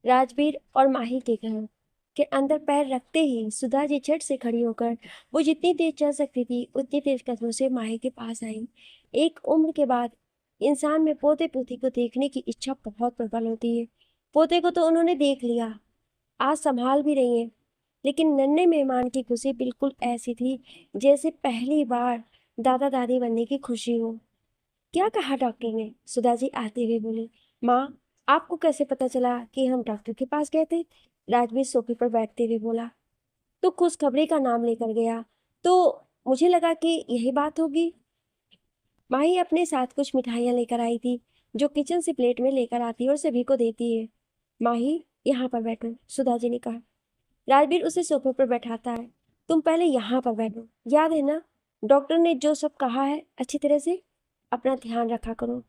राजवीर और माही के घर के अंदर पैर रखते ही सुधा जी झट से खड़ी होकर वो जितनी तेज चल सकती थी उतनी तेज कदमों से माही के पास आई। एक उम्र के बाद इंसान में पोते पोती को देखने की इच्छा बहुत प्रबल होती है। पोते को तो उन्होंने देख लिया, आज संभाल भी रही है, लेकिन नन्हे मेहमान की खुशी बिल्कुल ऐसी थी जैसे पहली बार दादा दादी बनने की खुशी हो। क्या कहा डॉक्टर ने? सुधा जी आते हुए बोली। माँ, आपको कैसे पता चला कि हम डॉक्टर के पास गए थे? राजवीर सोफे पर बैठते हुए बोला। तो खुशखबरी का नाम लेकर गया, तो मुझे लगा कि यही बात होगी। माही अपने साथ कुछ मिठाइयाँ लेकर आई थी जो किचन से प्लेट में लेकर आती है और सभी को देती है। माही, यहाँ पर बैठो, सुधा जी ने कहा। राजवीर उसे सोफे पर बैठाता है। तुम पहले यहाँ पर बैठो, याद है ना डॉक्टर ने जो सब कहा है, अच्छी तरह से अपना ध्यान रखा करो।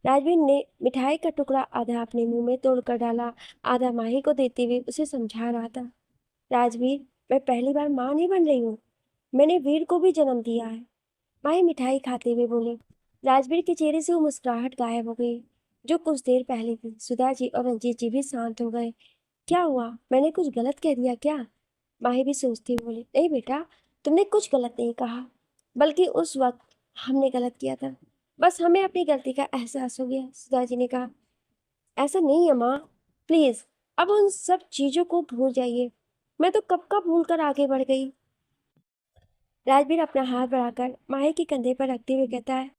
राजवीर ने मिठाई का टुकड़ा आधा अपने मुंह में तोड़कर डाला, आधा माही को देते हुए उसे समझा रहा था। राजवीर, मैं पहली बार माँ नहीं बन रही हूँ, मैंने वीर को भी जन्म दिया है। माही मिठाई खाते हुए बोली। राजवीर के चेहरे से वो मुस्कुराहट गायब हो गई जो कुछ देर पहले थी। सुधा जी और रंजीत जी भी शांत हो गए। क्या हुआ, मैंने कुछ गलत कह दिया क्या? माही भी सोचती हुई बोली। नहीं बेटा, तुमने कुछ गलत नहीं कहा, बल्कि उस वक्त हमने गलत किया था, बस हमें अपनी गलती का एहसास हो गया। सुधा जी ने कहा। ऐसा नहीं है माँ, प्लीज अब उन सब चीजों को भूल जाइए। मैं तो कब का भूल कर आगे बढ़ गई। राजवीर अपना हाथ बढ़ाकर माही के कंधे पर रखते हुए कहता है,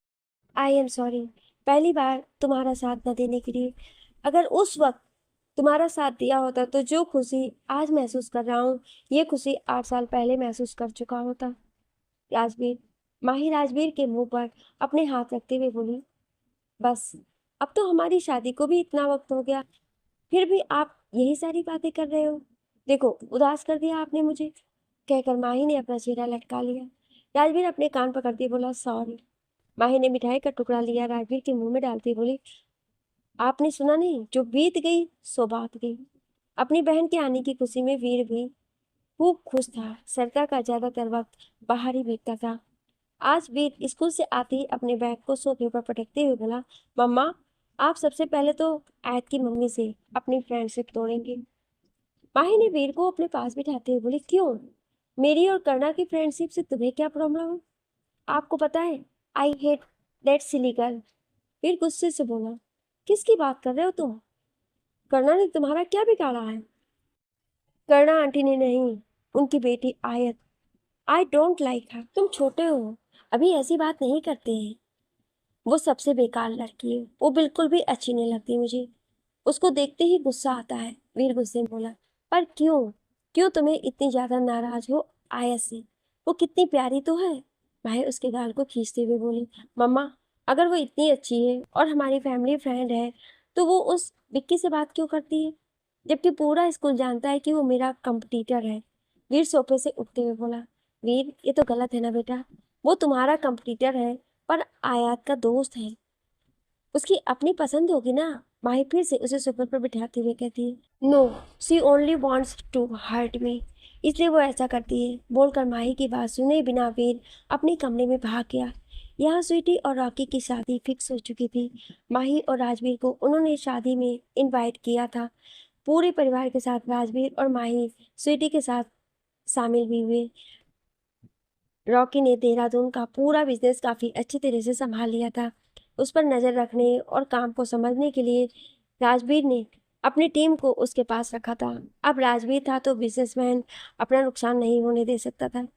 आई एम सॉरी, पहली बार तुम्हारा साथ न देने के लिए। अगर उस वक्त तुम्हारा साथ दिया होता तो जो खुशी आज महसूस कर रहा हूँ, ये खुशी 8 साल पहले महसूस कर चुका होता। राजवीर, माही राजवीर के मुंह पर अपने हाथ रखते हुए बोली। बस, अब तो हमारी शादी को भी इतना वक्त हो गया, फिर भी आप यही सारी बातें कर रहे हो। देखो, उदास कर दिया आपने मुझे, कहकर माही ने अपना चेहरा लटका लिया। राजवीर अपने कान पकड़ते बोला, सॉरी। माही ने मिठाई का टुकड़ा लिया, राजवीर के मुंह में डालती बोली, आपने सुना नहीं, जो बीत गई सो बात गई। अपनी बहन के आने की खुशी में वीर भी खूब खुश था। सरदा का ज्यादातर वक्त बाहर ही बीतता था। आज वीर स्कूल से आते ही अपने बैग को सोफे पर पटकते हुए बोला, मम्मा, आप सबसे पहले तो आयत की मम्मी से अपनी फ्रेंडशिप तोड़ेंगे। माही ने वीर को अपने पास बिठाते हुए बोली, क्यों? मेरी और करना की फ्रेंडशिप से तुम्हें क्या प्रॉब्लम है? आपको पता है, I hate that silly girl. Veer गुस्से से बोला, किसकी बात कर रहे हो तुम? करना ने तुम्हारा क्या बिगाड़ा है? करना आंटी ने नहीं, उनकी बेटी आयत। आई डोंट लाइक हर। तुम छोटे हो, अभी ऐसी बात नहीं करते हैं। वो सबसे बेकार लड़की है, वो बिल्कुल भी अच्छी नहीं लगती मुझे। उसको देखते ही गुस्सा आता है। वीर गुस्से में बोला, पर क्यों? क्यों तुम्हें इतनी ज्यादा नाराज हो आयत से? वो कितनी प्यारी तो है। माही उसके गाल को खींचते हुए बोली, मम्मा, अगर वो इतनी अच्छी है और हमारी फैमिली फ्रेंड है तो वो उस विक्की से बात क्यों करती है, जबकि पूरा स्कूल जानता है कि वो मेरा कंपटीटर है। वीर सोफे से उठते हुए बोला, वीर, ये तो गलत है ना बेटा, वो तुम्हारा कंपटीटर है पर आयात का दोस्त है, उसकी अपनी पसंद होगी ना। माही फिर से उसे सोफे पर बिठाते हुए कहती है, no, she only wants to hurt me, इसलिए वो ऐसा करती है। बोलकर माही की बात सुने बिना वीर अपने कमरे में भाग गया। यहाँ स्वीटी और रॉकी की शादी फिक्स हो चुकी थी। माही और राजवीर को उन्होंने शादी में इनवाइट किया था। पूरे परिवार के साथ राजवीर और माही स्वीटी के साथ शामिल भी हुए। रॉकी ने देहरादून का पूरा बिजनेस काफी अच्छी तरह से संभाल लिया था। उस पर नजर रखने और काम को समझने के लिए राजवीर ने अपनी टीम को उसके पास रखा था। अब राजवीर था तो बिजनेसमैन अपना नुकसान नहीं होने दे सकता था।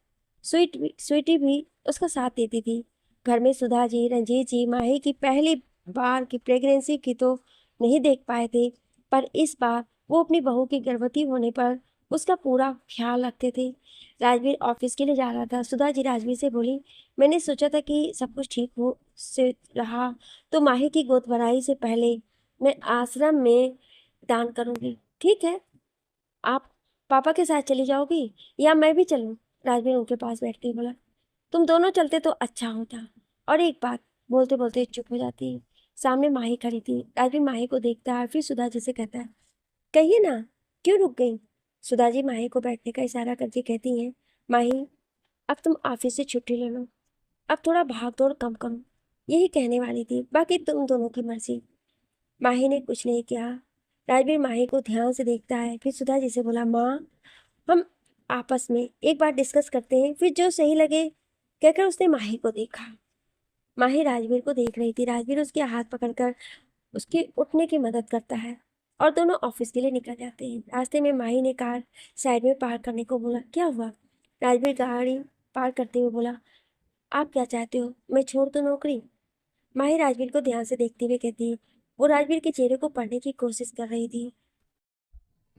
स्वीटी भी उसका साथ देती थी। घर में सुधा जी, रंजीत जी माही की पहली बार की प्रेगनेंसी की तो नहीं देख पाए थे, पर इस बार वो अपनी बहू के गर्भवती होने पर उसका पूरा ख्याल रखते थे। राजवीर ऑफिस के लिए जा रहा था। सुधा जी राजवीर से बोली, मैंने सोचा था कि सब कुछ ठीक हो से रहा तो माही की गोद भराई से पहले मैं आश्रम में दान करूंगी। ठीक है, आप पापा के साथ चली जाओगी या मैं भी चलूं? राजवीर उनके पास बैठ के बोला, तुम दोनों चलते तो अच्छा होता। और एक बात, बोलते बोलते चुप हो जाती है। सामने माही खड़ी थी। राजवीर माही को देखता है, फिर सुधा जी से कहता है, कहिए ना, क्यों रुक गई? सुधा जी माही को बैठने का इशारा करके कहती हैं, माही, अब तुम ऑफिस से छुट्टी ले लो, अब थोड़ा भाग दौड़ कम करो। यही कहने वाली थी, बाकी तुम दोनों की मर्जी। माही ने कुछ नहीं किया। राजवीर माही को ध्यान से देखता है, फिर सुधा जी से बोला, माँ हम आपस में एक बार डिस्कस करते हैं, फिर जो सही लगे, कहकर उसने माही को देखा। माही राजवीर को देख रही थी। राजवीर उसके हाथ पकड़कर उसके उठने की मदद करता है और दोनों ऑफिस के लिए निकल जाते हैं। रास्ते में माही ने कार साइड में पार्क करने को बोला। क्या हुआ? राजवीर गाड़ी पार्क करते हुए बोला, आप क्या चाहते हो, मैं छोड़ दूं नौकरी? माही राजवीर को ध्यान से देखते हुए कहती है। वो राजवीर के चेहरे को पढ़ने की कोशिश कर रही थी।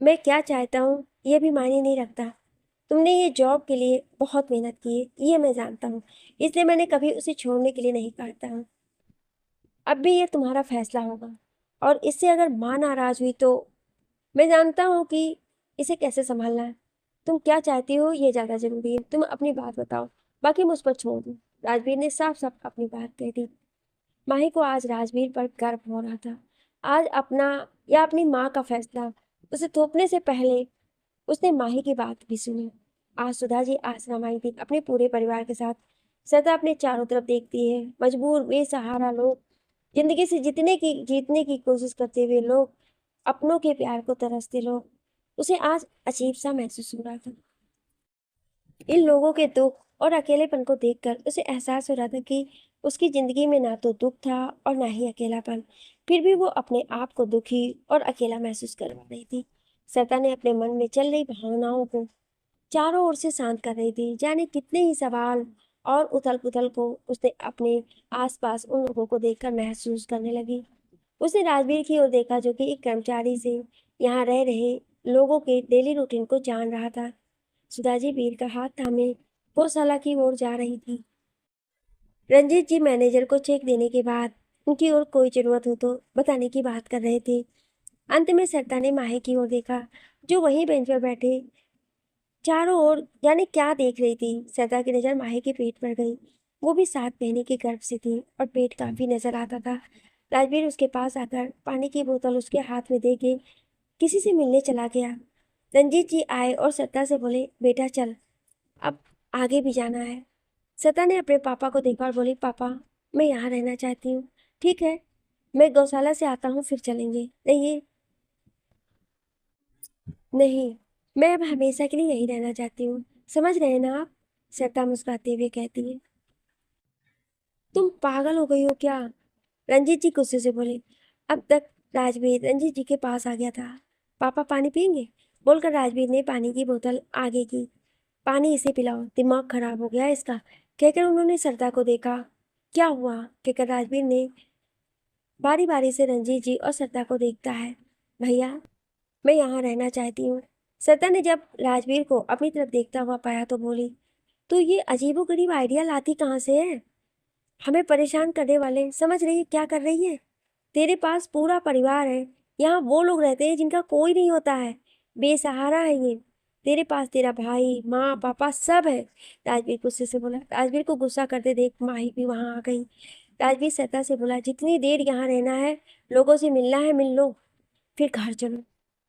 मैं क्या चाहता हूँ यह भी मायने नहीं रखता। तुमने ये जॉब के लिए बहुत मेहनत की है, ये मैं जानता हूँ, इसलिए मैंने कभी उसे छोड़ने के लिए नहीं कहता हूँ। अब भी ये तुम्हारा फैसला होगा, और इससे अगर माँ नाराज हुई तो मैं जानता हूँ कि इसे कैसे संभालना है। तुम क्या चाहती हो ये ज़्यादा जरूरी है, तुम अपनी बात बताओ, बाकी मुझ पर छोड़ दो। राजवीर ने साफ साफ अपनी बात कह दी। माही को आज राजवीर पर गर्व हो रहा था। आज अपना या अपनी माँ का फैसला उसे थोपने से पहले उसने माही की बात भी सुनी। आज सुधा जी आश्रम आई थी अपने पूरे परिवार के साथ। सदा अपने चारों तरफ देखती है, मजबूर बेसहारा लोग, जिंदगी से जीतने की कोशिश करते हुए लोग, अपनों के प्यार को तरसते लोग। उसे आज अजीब सा महसूस हो रहा था। इन लोगों के दुख और अकेलेपन को देखकर उसे एहसास हो रहा था कि उसकी जिंदगी में ना तो दुख था और ना ही अकेलापन। फिर भी वो अपने आप को दुखी और अकेला महसूस करवा रही थी। सरिता ने अपने मन में चल रही भावनाओं को चारों ओर से शांत कर रही थी। जाने कितने ही सवाल और उथल पुथल को उसने अपने आसपास उन लोगों को देखकर महसूस करने लगी। उसने राजवीर की ओर देखा, जो कि एक कर्मचारी से यहाँ रह रहे लोगों के डेली रूटीन को जान रहा था। सुधा जी वीर का हाथ थामे गौशाला की ओर जा रही थी। रंजीत जी मैनेजर को चेक देने के बाद उनकी ओर कोई जरूरत हो तो बताने की बात कर रहे थे। अंत में सरिता ने माही की ओर देखा, जो वहीं बेंच पर बैठे चारों ओर जाने क्या देख रही थी। सरिता की नजर माही के पेट पर गई। वो भी 7 महीने के गर्भ से थी और पेट काफी नजर आता था। राजवीर उसके पास आकर पानी की बोतल उसके हाथ में दे के किसी से मिलने चला गया। रंजीत जी आए और सरिता से बोले, बेटा चल, अब आगे भी जाना है। सरिता ने अपने पापा को देखा और बोली, पापा मैं यहाँ रहना चाहती हूँ। ठीक है, मैं गौशाला से आता हूँ, फिर चलेंगे। नहीं नहीं, मैं अब हमेशा के लिए यहीं रहना चाहती हूँ, समझ रहे हैं ना आप? सरिता मुस्कुराते हुए कहती है। तुम पागल हो गई हो क्या? रंजीत जी गुस्से से बोले। अब तक राजवीर रंजीत जी के पास आ गया था। पापा पानी पियेंगे? बोलकर राजवीर ने पानी की बोतल आगे की। पानी इसे पिलाओ, दिमाग खराब हो गया है इसका, कहकर उन्होंने सरिता को देखा। क्या हुआ, कहकर राजवीर ने बारी बारी से रंजीत जी और सरिता को देखता है। भैया मैं यहाँ रहना चाहती हूँ। सरिता ने जब राजवीर को अपनी तरफ देखता हुआ पाया तो बोली, तो ये अजीबोगरीब आइडिया लाती कहाँ से है? हमें परेशान करने वाले, समझ रही है क्या कर रही है? तेरे पास पूरा परिवार है, यहाँ वो लोग रहते हैं जिनका कोई नहीं होता है, बेसहारा है ये। तेरे पास तेरा भाई माँ पापा सब है। राजवीर गुस्से से बोला। राजवीर को गुस्सा करते देख माही भी वहां आ गई। राजवीर सरिता से बोला, जितनी देर यहाँ रहना है, लोगों से मिलना है मिल लो, फिर घर चलो।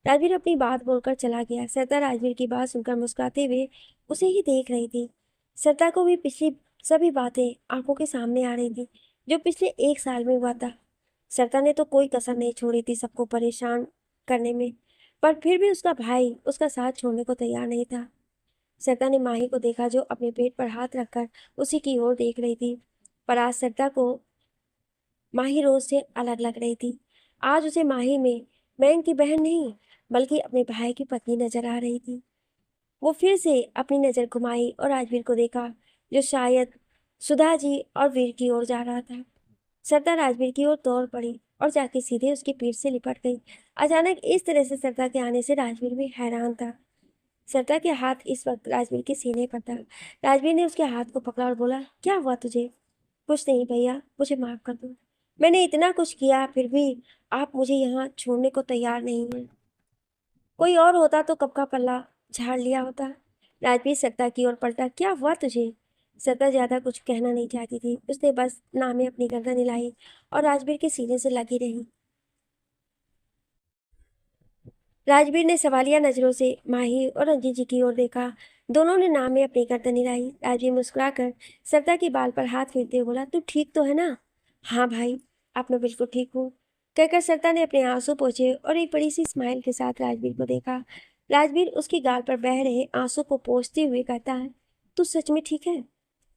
राजवीर अपनी बात बोलकर चला गया। सरिता राजवीर की बात सुनकर मुस्कुराते हुए उसे ही देख रही थी। सरिता को भी पिछली सभी बातें आंखों के सामने आ रही थी, जो पिछले 1 साल में हुआ था। सरिता ने तो कोई कसर नहीं छोड़ी थी सबको परेशान करने में, पर फिर भी उसका भाई उसका साथ छोड़ने को तैयार नहीं था। सरिता ने माही को देखा, जो अपने पेट पर हाथ रखकर उसी की ओर देख रही थी। पर आज सरिता को माही रोज से अलग लग रही थी। आज उसे माही में मैंग की बहन नहीं, बल्कि अपने भाई की पत्नी नजर आ रही थी। वो फिर से अपनी नजर घुमाई और राजवीर को देखा, जो शायद सुधा जी और वीर की ओर जा रहा था। सरिता राजवीर की ओर दौड़ पड़ी और जाके सीधे उसकी पीठ से लिपट गई। अचानक इस तरह से सरिता के आने से राजवीर भी हैरान था। सरिता के हाथ इस वक्त राजवीर के सीने पर था। राजवीर ने उसके हाथ को पकड़ा और बोला, क्या हुआ तुझे? कुछ नहीं भैया, मुझे माफ कर दो। मैंने इतना कुछ किया, फिर भी आप मुझे यहाँ छोड़ने को तैयार नहीं हैं। कोई और होता तो कब का पल्ला झाड़ लिया होता। राजवीर सत्ता की ओर पलटा। क्या हुआ तुझे? सत्ता ज्यादा कुछ कहना नहीं चाहती थी। उसने बस नामे अपनी गर्दन हिलाई और राजवीर के सीने से लगी रही। राजवीर ने सवालिया नजरों से माही और रंजीत जी की ओर देखा। दोनों ने नामे अपनी गर्दन हिलाई। राजवीर मुस्कुराकर सत्ता की बाल पर हाथ फेरते हुए बोला, तू ठीक तो है ना? हाँ भाई, अब मैं बिल्कुल ठीक हूँ। कहकर सरता ने अपने आंसू पोंछे और एक बड़ी सी स्माइल के साथ राजवीर को देखा। राजवीर उसकी गाल पर बह रहे आंसू को पोंछते हुए कहता है, तू सच में ठीक है?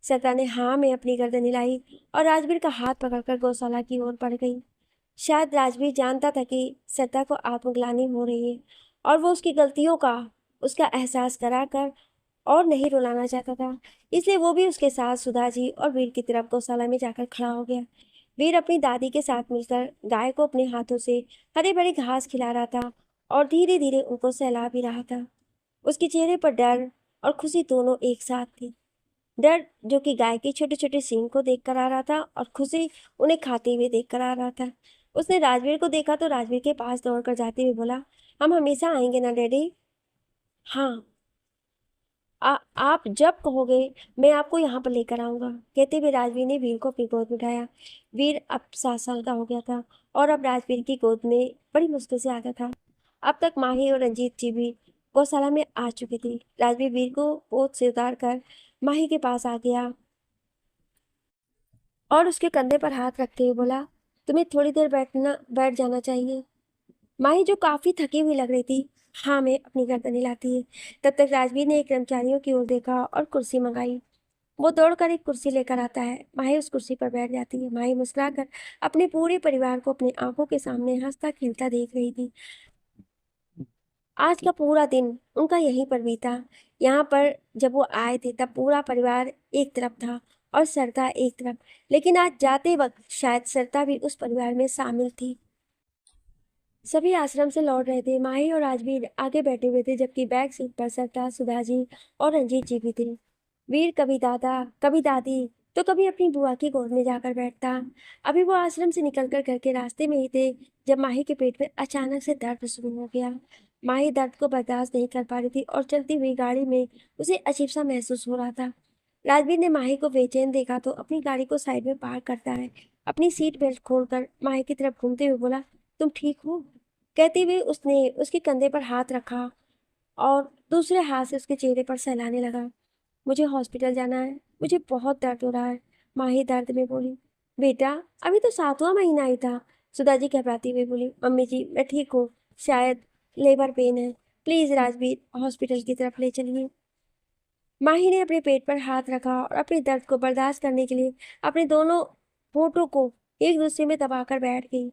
सरता ने हाँ में अपनी गर्दन हिलाई और राजवीर का हाथ पकड़कर गौशाला की ओर बढ़ गई। शायद राजवीर जानता था कि सरता को आत्मग्लानि हो रही है और वो उसकी गलतियों का उसका एहसास कराकर और नहीं रुलाना चाहता था। इसलिए वो भी उसके साथ सुधा जी और वीर की तरफ गौशाला में जाकर खड़ा हो गया। वीर अपनी दादी के साथ मिलकर गाय को अपने हाथों से हरे भरे घास खिला रहा था और धीरे धीरे उनको सहला भी रहा था। उसके चेहरे पर डर और खुशी दोनों एक साथ थी। डर जो कि गाय के छोटे छोटे सींग को देख कर आ रहा था और खुशी उन्हें खाते हुए देख कर आ रहा था। उसने राजवीर को देखा तो राजवीर के पास दौड़कर जाते हुए बोला, हम हमेशा आएंगे ना डैडी? हाँ, आप जब कहोगे मैं आपको यहाँ पर लेकर आऊंगा। कहते हुए राजवीर ने वीर को अपनी गोद में उठाया। वीर अब 7 साल का हो गया था और अब राजवीर की गोद में बड़ी मुश्किल से आता था। अब तक माही और रंजीत जी भी गौशाला में आ चुके थे। राजवीर वीर को गोद से उतार कर माही के पास आ गया और उसके कंधे पर हाथ रखते हुए बोला, तुम्हें थोड़ी देर बैठ जाना चाहिए। माही जो काफी थकी हुई लग रही थी, हाँ में अपनी गर्दन हिलाती है। तब तक राजवीर ने एक कर्मचारियों की ओर देखा और कुर्सी मंगाई। वो दौड़कर एक कुर्सी लेकर आता है। माही उस कुर्सी पर बैठ जाती है। माही मुस्कुराकर अपने पूरे परिवार को अपनी आंखों के सामने हंसता खेलता देख रही थी। आज का पूरा दिन उनका यहीं पर बीता। यहाँ पर जब वो आए थे तब पूरा परिवार एक तरफ था और सरता एक तरफ, लेकिन आज जाते वक्त शायद सरता भी उस परिवार में शामिल थी। सभी आश्रम से लौट रहे थे। माही और राजवीर आगे बैठे हुए थे, जबकि बैक सीट पर सरता, सुधा जी और रंजीत जी भी थे। वीर कभी दादा, कभी दादी, तो कभी अपनी बुआ की गोद में जाकर बैठता। अभी वो आश्रम से निकलकर घर के रास्ते में ही थे जब माही के पेट में अचानक से दर्द शुरू हो गया। माही दर्द को बर्दाश्त नहीं कर पा रही थी और चलती हुई गाड़ी में उसे अजीब सा महसूस हो रहा था। राजवीर ने माही को बेचैन देखा तो अपनी गाड़ी को साइड में पार्क करता है। अपनी सीट बेल्ट खोलकर माही की तरफ घूमते हुए बोला, तुम ठीक हो? कहते हुए उसने उसके कंधे पर हाथ रखा और दूसरे हाथ से उसके चेहरे पर सहलाने लगा। मुझे हॉस्पिटल जाना है, मुझे बहुत दर्द हो रहा है। माही दर्द में बोली। बेटा, अभी तो 7वां महीना ही था। सुधा जी घबराती हुई बोली, मम्मी जी मैं ठीक हूँ, शायद लेबर पेन है। प्लीज राजवीर हॉस्पिटल की तरफ ले चलिए। माही ने अपने पेट पर हाथ रखा और अपने दर्द को बर्दाश्त करने के लिए अपने दोनों होठों को एक दूसरे में दबाकर बैठ गई।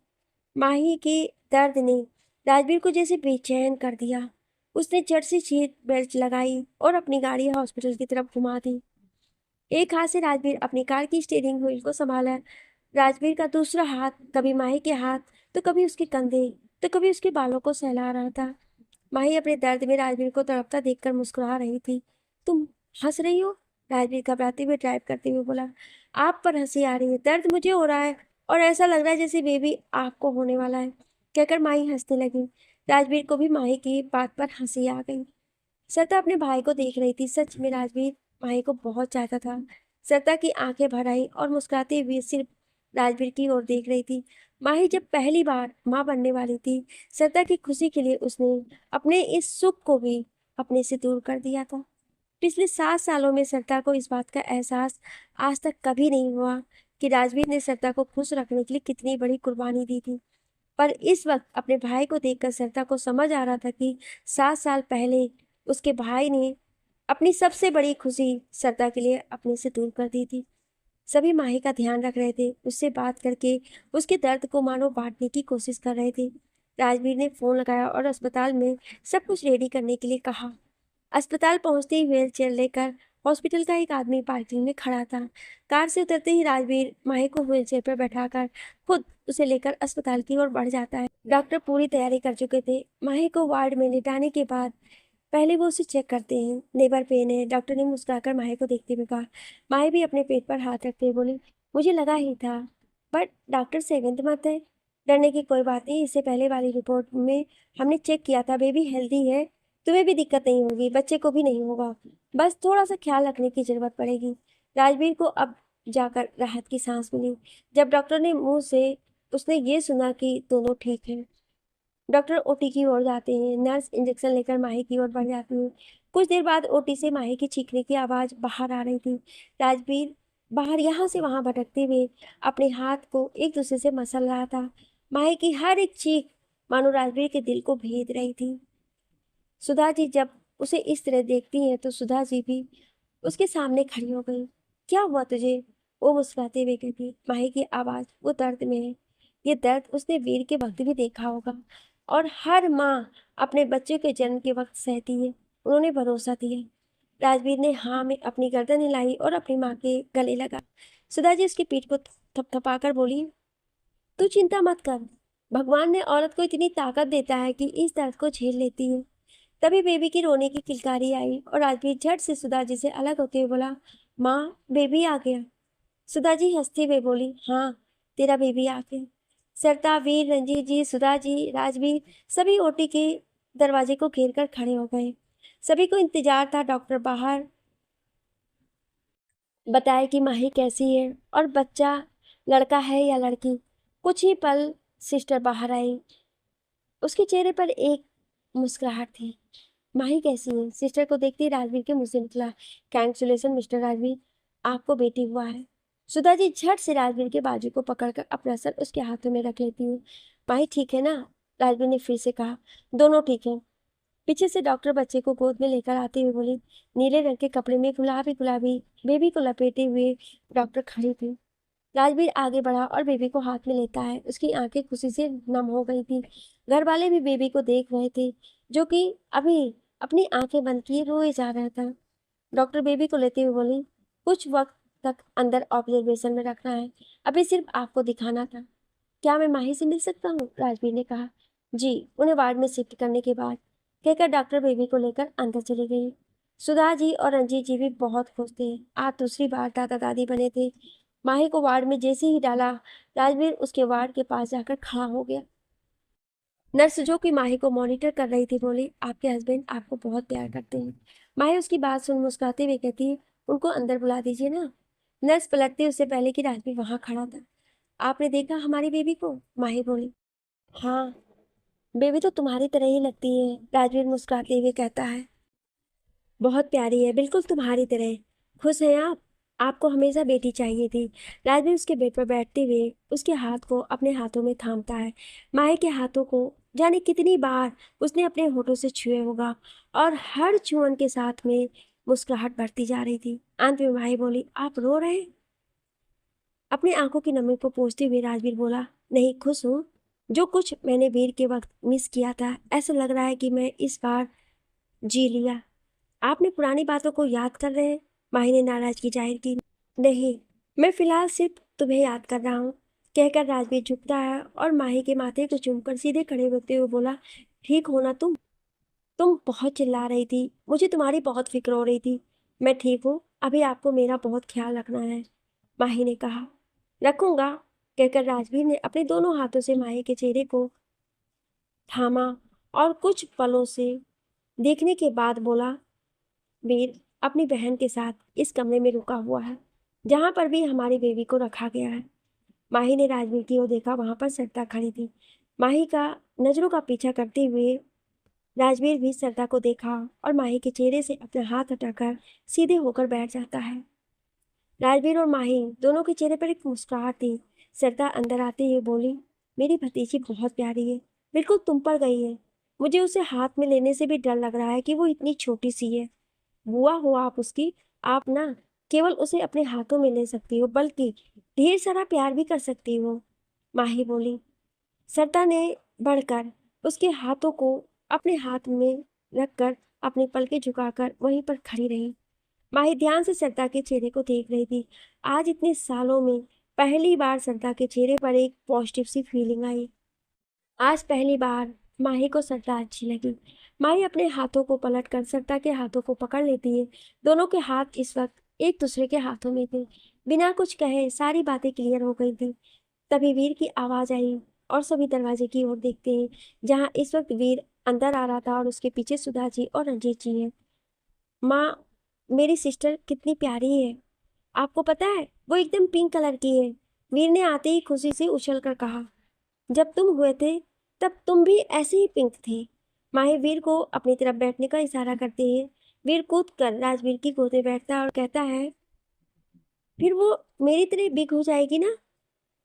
माही के दर्द ने राजवीर को जैसे बेचैन कर दिया। उसने झट से सीट बेल्ट लगाई और अपनी गाड़ी हॉस्पिटल की तरफ घुमा दी। एक हाथ से राजवीर अपनी कार की स्टीयरिंग व्हील को संभाला। राजवीर का दूसरा हाथ कभी माही के हाथ, तो कभी उसके कंधे, तो कभी उसके बालों को सहला रहा था। माही अपने दर्द में राजवीर को तड़पता देखकर मुस्कुरा रही थी। तुम हंस रही हो? राजवीर घबराते हुए ड्राइव करते हुए बोला। आप पर हंसी आ रही है, दर्द मुझे हो रहा है और ऐसा लग रहा है जैसे बेबी आपको होने वाला है। कहकर माही हंसने लगी। राजवीर को भी माही की बात पर हंसी आ गई। सरिता अपने भाई को देख रही थी। सच में राजवीर माही को बहुत चाहता था। सरिता की आंखें भर आई और मुस्कुराते हुए सिर्फ राजवीर की ओर देख रही थी। माही जब पहली बार माँ बनने वाली थी, सरिता की खुशी के लिए उसने अपने इस सुख को भी अपने से दूर कर दिया था। पिछले 7 सालों में सरिता को इस बात का एहसास आज तक कभी नहीं हुआ कि राजवीर ने सरिता को खुश रखने के लिए कितनी बड़ी कुर्बानी दी थी। पर इस वक्त अपने भाई को देखकर सरिता को समझ आ रहा था कि 7 साल पहले उसके भाई ने अपनी सबसे बड़ी खुशी सरिता के लिए अपने से दूर कर दी थी। सभी माही का ध्यान रख रहे थे, उससे बात करके उसके दर्द को मानो बांटने की कोशिश कर रहे थे। राजवीर ने फोन लगाया और अस्पताल में सब कुछ रेडी करने के लिए कहा। अस्पताल पहुंचते ही व्हील चेयर लेकर हॉस्पिटल का एक आदमी पार्किंग में खड़ा था। कार से उतरते ही राजवीर माही को व्हील चेयर पर बैठाकर खुद उसे लेकर अस्पताल की ओर बढ़ जाता है। डॉक्टर पूरी तैयारी कर चुके थे। माही को वार्ड में लिटाने के बाद पहले वो उसे चेक करते हैं। लेबर पेन है, डॉक्टर ने मुस्कुराकर माही को देखते हुए कहा। माही भी अपने पेट पर हाथ रखते हुए बोली, मुझे लगा ही था, बट डॉक्टर 7th मंथ है। डरने की कोई बात नहीं, इससे पहले वाली रिपोर्ट में हमने चेक किया था, बेबी हेल्दी है। तुम्हें भी दिक्कत नहीं होगी, बच्चे को भी नहीं होगा, बस थोड़ा सा ख्याल रखने की जरूरत पड़ेगी। राजवीर को अब जाकर राहत की सांस मिली जब डॉक्टर ने मुंह से उसने ये सुना कि दोनों ठीक हैं। डॉक्टर ओटी की ओर जाते हैं। नर्स इंजेक्शन लेकर माही की ओर बढ़ जाती है। कुछ देर बाद ओटी से माही की चीखने की आवाज बाहर आ रही थी। राजवीर बाहर यहाँ से वहां भटकते हुए अपने हाथ को एक दूसरे से मसल रहा था। माही की हर एक चीख मानो राजवीर के दिल को भेद रही थी। सुधा जी जब उसे इस तरह देखती है तो सुधा जी भी उसके सामने खड़ी हो गई। क्या हुआ तुझे? वो मुस्कुराते हुए कहती। माही की आवाज वो दर्द में है। ये दर्द उसने वीर के वक्त भी देखा होगा और हर माँ अपने बच्चे के जन्म के वक्त सहती है। उन्होंने भरोसा दिया। राजवीर ने हाँ में अपनी गर्दन हिलाई और अपनी माँ के गले लगा। सुधा जी उसकी पीठ को थपथपाकर बोली, तू चिंता मत कर। भगवान ने औरत को इतनी ताकत देता है कि इस दर्द को झेल लेती है। तभी बेबी की रोने की किलकारी आई और राजवीर झट से सुधा जी से अलग होते हुए बोला, माँ बेबी आ गया। सुधा जी हंसते हुए बोली, हाँ तेरा बेबी आ गया। सरता, वीर, रंजीत जी, सुधा जी, राजवीर सभी ओटी के दरवाजे को घेर कर खड़े हो गए। सभी को इंतजार था डॉक्टर बाहर बताए कि माही कैसी है और बच्चा लड़का है या लड़की। कुछ ही पल सिस्टर बाहर आई। उसके चेहरे पर एक मुस्कुराहट थी। माही कैसी है? सिस्टर को देखते ही राजवीर के मुंह से निकला, कैंगचुलेशन मिस्टर राजवीर, आपको बेटी हुआ है। सुधा जी झट से राजवीर के बाजू को पकड़कर अपना सर उसके हाथों में रख लेती हूँ। माही ठीक है ना? राजवीर ने फिर से कहा। दोनों ठीक है। पीछे से डॉक्टर बच्चे को गोद में लेकर आते हुए बोली। नीले रंग के कपड़े में गुलाबी गुलाबी बेबी को लपेटे हुए डॉक्टर खड़ी थी। राजवीर आगे बढ़ा और बेबी को हाथ में लेता है। उसकी आंखें खुशी से नम हो गई थी। घर वाले भी बेबी को देख रहे थे, जो कि अभी अपनी आंखें बंद किए रोए जा रहा था। डॉक्टर बेबी को लेते हुए बोली, कुछ वक्त तक अंदर ऑब्जर्वेशन में रखना है, अभी सिर्फ आपको दिखाना था। क्या मैं माही से मिल सकता हूँ? राजवीर ने कहा। जी, उन्हें वार्ड में शिफ्ट करने के बाद, कहकर डॉक्टर बेबी को लेकर अंदर चली गई। सुधा जी और रंजीत जी भी बहुत खुश थे। आज दूसरी बार दादा दादी बने थे। माही को वार्ड में जैसे ही डाला, राजवीर उसके वार्ड के पास जाकर खड़ा हो गया। नर्स जो कि माही को मॉनिटर कर रही थी बोली, आपके हस्बैंड आपको बहुत प्यार करते हैं। माही उसकी बात सुन मुस्कुराते हुए कहती, उनको अंदर बुला दीजिए ना। नर्स पलटती उससे पहले कि राजवीर वहां खड़ा था। आपने देखा हमारी बेबी को? माही बोली। हाँ, बेबी तो तुम्हारी तरह ही लगती है, राजवीर मुस्कुराते हुए कहता है। बहुत प्यारी है, बिल्कुल तुम्हारी तरह। खुश हैं आप? आपको हमेशा बेटी चाहिए थी। राजवीर उसके बेड पर बैठते हुए उसके हाथ को अपने हाथों में थामता है। माही के हाथों को जाने कितनी बार उसने अपने होठों से छुए होगा और हर छुअन के साथ में मुस्कुराहट बढ़ती जा रही थी। अंत में माही बोली, आप रो रहे हैं? अपनी आंखों की नमी को पोंछते हुए राजवीर बोला, नहीं, खुश हूँ। जो कुछ मैंने वीर के वक्त मिस किया था, ऐसा लग रहा है कि मैं इस बार जी लिया। आपने पुरानी बातों को याद कर रहे हैं? माही ने नाराजगी जाहिर की। नहीं, मैं फिलहाल सिर्फ तुम्हें याद कर रहा हूँ, कहकर राजवीर झुकता है और माही के माथे को चूमकर सीधे खड़े होते हुए बोला, ठीक हो ना तुम बहुत चिल्ला रही थी, मुझे तुम्हारी बहुत फिक्र हो रही थी। मैं ठीक हूँ, अभी आपको मेरा बहुत ख्याल रखना है, माही ने कहा। रखूंगा, कहकर राजवीर ने अपने दोनों हाथों से माही के चेहरे को थामा और कुछ पलों से देखने के बाद बोला, वीर अपनी बहन के साथ इस कमरे में रुका हुआ है, जहां पर भी हमारी बेबी को रखा गया है। माही ने राजवीर की ओर देखा। वहां पर सरता खड़ी थी। माही का नजरों का पीछा करते हुए राजवीर भी सरता को देखा और माही के चेहरे से अपना हाथ हटाकर सीधे होकर बैठ जाता है। राजवीर और माही दोनों के चेहरे पर एक मुस्कुराहट थी। सरता अंदर आते हुए बोली, मेरी भतीजी बहुत प्यारी है, बिल्कुल तुम पर गई है। मुझे उसे हाथ में लेने से भी डर लग रहा है कि वो इतनी छोटी सी है। बुआ हो आप उसकी, आप ना केवल उसे अपने हाथों में ले सकती हो, बल्कि ढेर सारा प्यार भी कर सकती हो, माही बोली। सरता ने बढ़कर उसके हाथों को अपने हाथ में रखकर अपनी पलकें झुकाकर वहीं पर खड़ी रही। माही ध्यान से सरता के चेहरे को देख रही थी। आज इतने सालों में पहली बार सरता के चेहरे पर एक पॉजिटिव सी फीलिंग आई। आज पहली बार माही को सरता अच्छी लगी। माही अपने हाथों को पलटकर सरता के हाथों को पकड़ लेती है। दोनों के हाथ इस वक्त एक दूसरे के हाथों में थे। बिना कुछ कहे सारी बातें क्लियर हो गई थी। तभी वीर की आवाज आई और सभी दरवाजे की ओर देखते हैं, जहां इस वक्त वीर अंदर आ रहा था और उसके पीछे सुधा जी और रंजीत जी हैं। माँ, मेरी सिस्टर कितनी प्यारी है, आपको पता है वो एकदम पिंक कलर की है, वीर ने आते ही खुशी से उछलकर कहा। जब तुम हुए थे तब तुम भी ऐसे ही पिंक थे। माही वीर को अपनी तरफ बैठने का इशारा करते हैं। वीर कूद कर राजवीर की गोद में बैठता है और कहता है, फिर वो मेरी तरह बिग हो जाएगी ना?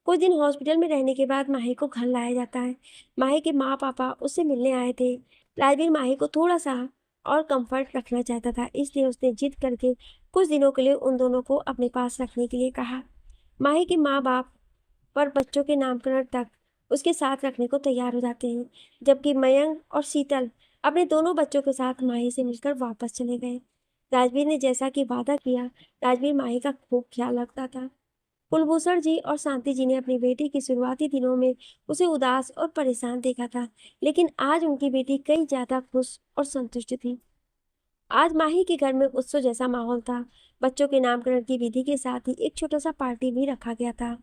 कुछ दिन हॉस्पिटल में रहने के बाद माही को घर लाया जाता है। माही के माँ पापा उससे मिलने आए थे। राजवीर माही को थोड़ा सा और कंफर्ट रखना चाहता था, इसलिए उसने जिद करके कुछ दिनों के लिए उन दोनों को अपने पास रखने के लिए कहा। माही के माँ बाप पर बच्चों के नामकरण तक उसके साथ रखने को तैयार हो जाते हैं, जबकि मयंक और शीतल अपने दोनों बच्चों के साथ माही से मिलकर वापस चले गए। राजवीर ने जैसा कि वादा किया, राजवीर माही का खूब ख्याल रखता था। कुलभूषण जी और शांति जी ने अपनी बेटी के शुरुआती दिनों में उसे उदास और परेशान देखा था, लेकिन आज उनकी बेटी कई ज्यादा खुश और संतुष्ट थी। आज माही के घर में उत्सव जैसा माहौल था। बच्चों के नामकरण की विधि के साथ ही एक छोटा सा पार्टी भी रखा गया था।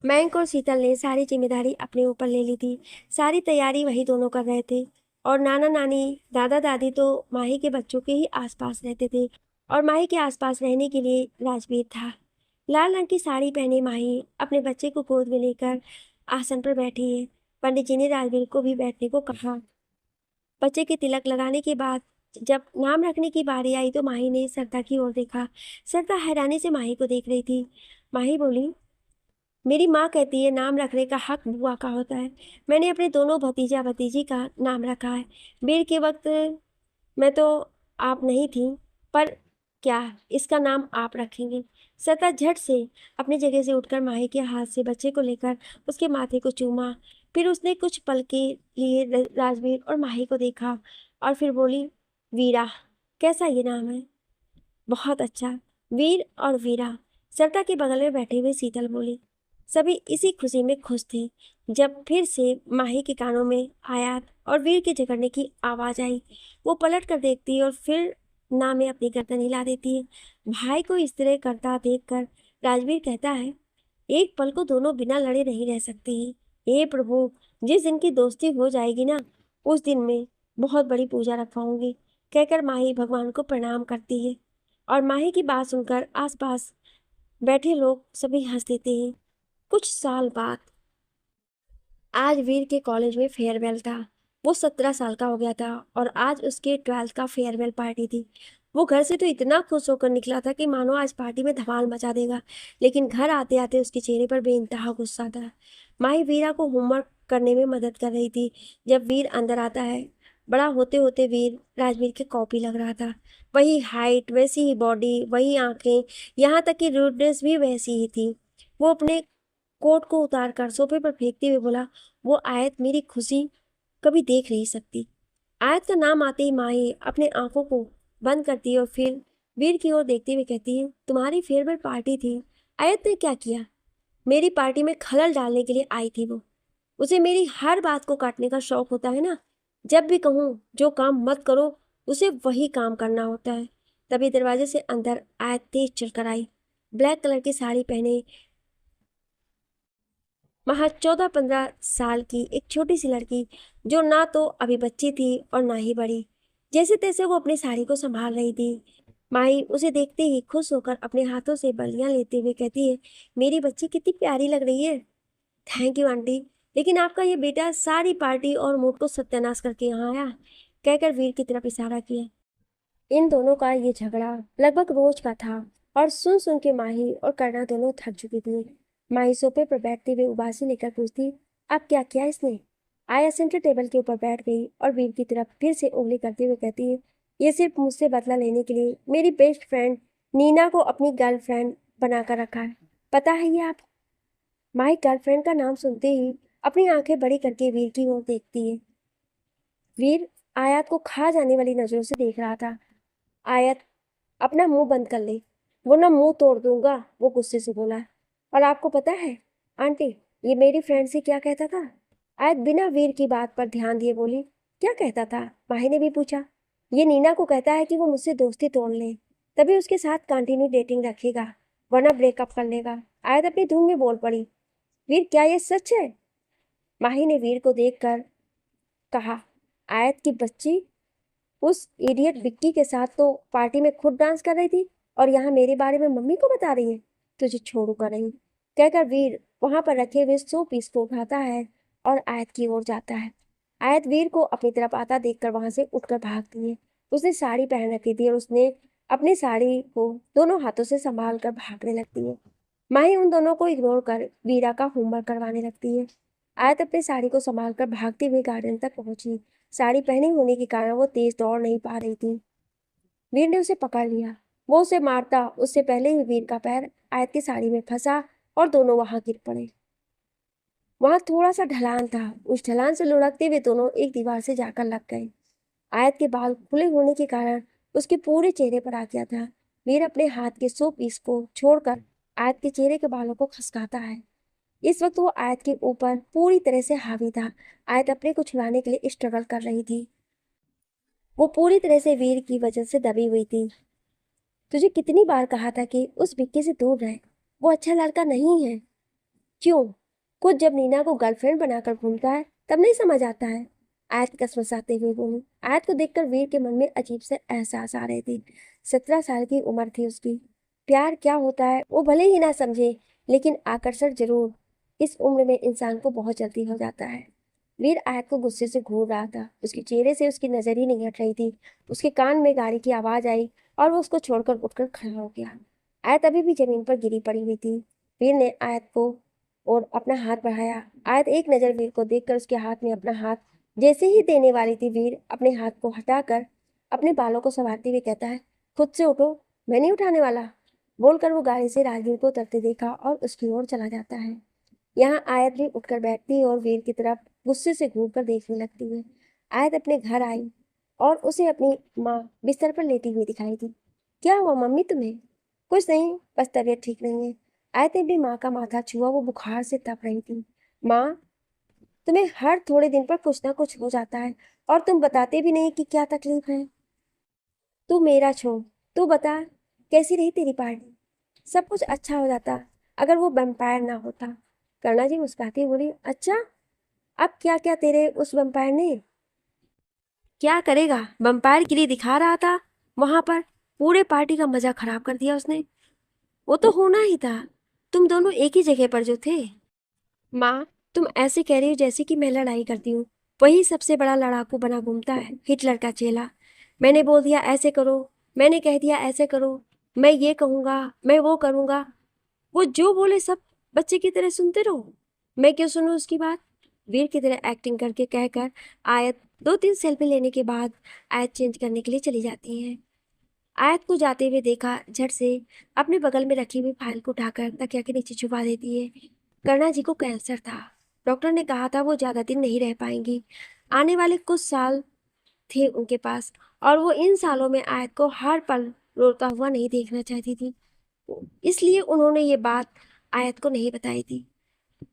मयंक और शीतल ने सारी जिम्मेदारी अपने ऊपर ले ली थी। सारी तैयारी वही दोनों कर रहे थे, और नाना नानी दादा दादी तो माही के बच्चों के ही आसपास रहते थे, और माही के आसपास रहने के लिए राजवीर था। लाल रंग की साड़ी पहने माही अपने बच्चे को गोद में लेकर आसन पर बैठी है। पंडित जी ने राजवीर को भी बैठने को कहा। बच्चे के तिलक लगाने के बाद जब नाम रखने की बारी आई तो माही ने सरदा की ओर देखा। सरदा हैरानी से माही को देख रही थी। माही बोली, मेरी माँ कहती है नाम रखने का हक बुआ का होता है। मैंने अपने दोनों भतीजा भतीजी का नाम रखा है। वीर के वक्त मैं तो आप नहीं थी, पर क्या इसका नाम आप रखेंगे? सता झट से अपनी जगह से उठकर माही के हाथ से बच्चे को लेकर उसके माथे को चूमा। फिर उसने कुछ पल के लिए राजवीर और माही को देखा और फिर बोली, वीरा, कैसा ये नाम है? बहुत अच्छा, वीर और वीरा। सरिता के बगल में बैठे हुए शीतल बोली। सभी इसी खुशी में खुश थे जब फिर से माही के कानों में आयात और वीर के झगड़ने की आवाज आई। वो पलट कर देखती है और फिर ना में अपनी गर्दन हिला देती है। भाई को इस तरह करता देखकर राजवीर कहता है, एक पल को दोनों बिना लड़े नहीं रह सकते हैं। हे प्रभु, जिस दिन की दोस्ती हो जाएगी ना, उस दिन में बहुत बड़ी पूजा रखवाऊंगी, कहकर माही भगवान को प्रणाम करती है। और माही की बात सुनकर आसपास बैठे लोग सभी हंस देते हैं। कुछ साल बाद आज वीर के कॉलेज में फेयरवेल था। वो 17 साल का हो गया था और आज उसके 12th का फेयरवेल पार्टी थी। वो घर से तो इतना खुश होकर निकला था कि मानो आज पार्टी में धमाल मचा देगा, लेकिन घर आते आते उसके चेहरे पर बेइंतहा गुस्सा था। माही वीरा को होमवर्क करने में मदद कर रही थी। जब वीर अंदर आता है, बड़ा होते होते वीर राजवीर के कॉपी लग रहा था। वही हाइट, वैसी ही बॉडी, वही आंखें, यहाँ तक कि रूडनेस भी वैसी ही थी। वो अपने कोट को उतारकर सोफे पर फेंकते हुए बोला, वो आयत मेरी खुशी कभी देख नहीं सकती। आयत का नाम आते ही माही अपने आंखों को बंद करती है और फिर वीर की ओर देखते हुए कहती है, तुम्हारी फेयरवेल पार्टी थी, आयत ने क्या किया? मेरी पार्टी में खलल डालने के लिए आई थी वो। उसे मेरी हर बात को काटने का शौक होता है ना। जब भी कहूँ जो काम मत करो, उसे वही काम करना होता है। तभी दरवाजे से अंदर आयत तेज चलकर आई। ब्लैक कलर की साड़ी पहने, महज 14-15 साल की एक छोटी सी लड़की, जो ना तो अभी बच्ची थी और ना ही बड़ी। जैसे तैसे वो अपनी साड़ी को संभाल रही थी। माही उसे देखते ही खुश होकर अपने हाथों से बलियां लेते हुए कहती है, मेरी बच्ची कितनी प्यारी लग रही है। थैंक यू आंटी, लेकिन आपका ये बेटा सारी पार्टी और मूड को सत्यानाश करके यहाँ आया, कहकर वीर की तरफ इशारा किया। इन दोनों का ये झगड़ा लगभग रोज का था और सुन सुन के माही और करना दोनों थक चुकी थी। माही सोफे पर बैठते हुए उबासी लेकर पूछती, अब क्या किया इसने? आया सेंटर टेबल के ऊपर बैठ गई और वीर की तरफ फिर से उंगली करते हुए कहती है, ये सिर्फ मुझसे बदला लेने के लिए मेरी बेस्ट फ्रेंड नीना को अपनी गर्लफ्रेंड बनाकर रखा है, पता है ये आप? माही गर्लफ्रेंड का नाम सुनते ही अपनी आंखें बड़ी करके वीर की ओर देखती है। वीर आयात को खा जाने वाली नजरों से देख रहा था। आयत, अपना मुंह बंद कर ले, वरना मुंह तोड़ दूंगा, वो गुस्से से बोला। और आपको पता है आंटी, ये मेरी फ्रेंड से क्या कहता था? आयत बिना वीर की बात पर ध्यान दिए बोली, क्या कहता था? माही ने भी पूछा। ये नीना को कहता है कि वो मुझसे दोस्ती तोड़ ले, तभी उसके साथ कंटिन्यू डेटिंग रखेगा, वरना ब्रेकअप कर लेगा। आयत अपनी धुन में बोल पड़ी, वीर क्या ये सच है? माही ने वीर को देखकर कहा, आयत की बच्ची उस इडियट विक्की के साथ तो पार्टी में खुद डांस कर रही थी और यहाँ मेरे बारे में मम्मी को बता रही है, तुझे छोड़ूंगा नहीं, कहकर वीर वहां पर रखे हुए 100 पीस को उठाता है और आयत की ओर जाता है। आयत वीर को अपनी तरफ आता देखकर वहां से उठकर भागती है। उसने साड़ी पहन रखी थी और उसने अपनी साड़ी को दोनों हाथों से संभाल कर भागने लगती है। माही उन दोनों को इग्नोर कर वीरा का होमवर्क करवाने लगती है। आयत अपनी साड़ी को संभालकर भागते हुए गार्डन तक पहुंची। साड़ी पहनी होने के कारण वो तेज दौड़ नहीं पा रही थी। वीर ने उसे पकड़ लिया। वो उसे मारता उससे पहले ही वीर का पैर आयत की साड़ी में फंसा और दोनों वहां गिर पड़े। वहां थोड़ा सा ढलान था। उस ढलान से लुढ़कते हुए दोनों एक दीवार से जाकर लग गए। आयत के बाल खुले होने के कारण उसके पूरे चेहरे पर आ गया था। वीर अपने हाथ के 100 पीस को छोड़कर आयत के चेहरे के बालों को खसकाता है। इस वक्त वो आयत के ऊपर पूरी तरह से हावी था। आयत अपने को छुड़ाने के लिए स्ट्रगल कर रही थी। वो पूरी तरह से वीर की वजह से दबी हुई थी। तुझे कितनी बार कहा था कि उस विक्की से दूर रहे, वो अच्छा लड़का नहीं है। क्यों? खुद जब नीना को गर्लफ्रेंड बनाकर घूमता है तब नहीं समझ आता है। आयत कसमसाते हुए बोली। आयत को देखकर वीर के मन में अजीब से एहसास आ रहे थे। 17 साल की उम्र थी उसकी। प्यार क्या होता है वो भले ही ना समझे, लेकिन आकर्षण जरूर इस उम्र में इंसान को बहुत जल्दी हो जाता है। वीर आयत को गुस्से से घूर रहा था। उसके चेहरे से उसकी नजर ही नहीं हट रही थी। उसके कान में गाड़ी की आवाज आई और वो उसको छोड़कर उठकर खड़ा हो गया। आयत अभी भी जमीन पर गिरी पड़ी हुई थी। वीर ने आयत को और अपना हाथ बढ़ाया। आयत एक नजर वीर को देखकर उसके हाथ में अपना हाथ जैसे ही देने वाली थी, वीर अपने हाथ को हटाकर अपने बालों को संवारते हुए कहता है, खुद से उठो, मैं नहीं उठाने वाला। बोलकर वो गाड़ी से राजवीर को उतरते देखा और उसकी ओर चला जाता है। यहाँ आयत भी उठकर बैठती है और वीर की तरफ गुस्से से घूर कर देखने लगती है। आयत अपने घर आई और उसे अपनी माँ बिस्तर पर लेटी हुई दिखाई दी। क्या हुआ मम्मी तुम्हें? कुछ नहीं, बस तबीयत ठीक नहीं है। आयत ने भी माँ का माथा छुआ। वो बुखार से तप रही थी। माँ, तुम्हें हर थोड़े दिन पर कुछ ना कुछ हो जाता है और तुम बताते भी नहीं कि क्या तकलीफ है। तू मेरा छोड़, तू बता, कैसी रही तेरी पार्टी? सब कुछ अच्छा हो जाता अगर वो वैम्पायर ना होता। कर्णा जी मुस्कुराती बोली, अच्छा, अब क्या क्या तेरे उस वैम्पायर ने? क्या करेगा, वैम्पायर के लिए दिखा रहा था वहां पर। पूरे पार्टी का मजा खराब कर दिया उसने। वो तो होना ही था, तुम दोनों एक ही जगह पर जो थे। माँ, तुम ऐसे कह रही हो जैसे कि मैं लड़ाई करती हूँ। वही सबसे बड़ा लड़ाकू बना घूमता है, हिटलर का चेला। मैंने बोल दिया ऐसे करो, मैंने कह दिया ऐसे करो, मैं ये कहूंगा, मैं वो करूंगा। वो जो बोले सब बच्चे की तरह सुनते रहो। मैं क्यों सुनूं उसकी बात? वीर की तरह एक्टिंग करके कहकर आयत 2-3 सेल्फी लेने के बाद आयत चेंज करने के लिए चली जाती है। आयत को जाते हुए देखा, झट से अपने बगल में रखी हुई फाइल को उठाकर तकिया के नीचे छुपा देती है। कर्णा जी को कैंसर था। डॉक्टर ने कहा था वो ज्यादा दिन नहीं रह पाएंगी। आने वाले कुछ साल थे उनके पास और वो इन सालों में आयत को हर पल रोता हुआ नहीं देखना चाहती थी। इसलिए उन्होंने ये बात आयत को नहीं बताई थी।